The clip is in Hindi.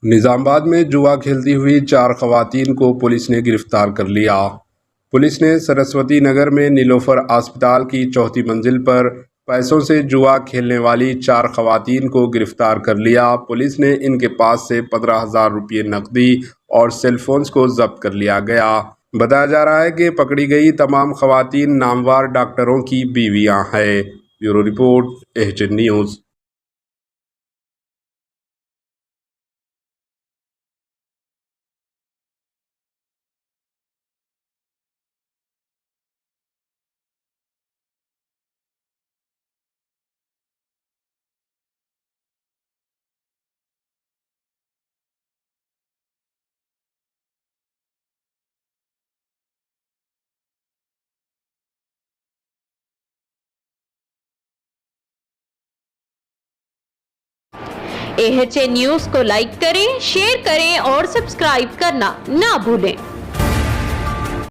निजामाबाद में जुआ खेलती हुई 4 खवातीन को पुलिस ने गिरफ्तार कर लिया। पुलिस ने सरस्वती नगर में नीलोफर अस्पताल की चौथी मंजिल पर पैसों से जुआ खेलने वाली 4 खवातीन को गिरफ्तार कर लिया। पुलिस ने इनके पास से 15,000 रुपये नकदी और सेलफोन्स को जब्त कर लिया गया। बताया जा रहा है कि पकड़ी गई तमाम खवातीन नामवार डॉक्टरों की बीवियां हैं। Bureau report, HN news. HN news को लाइक करें, शेयर करें और सब्सक्राइब करना ना भूलें।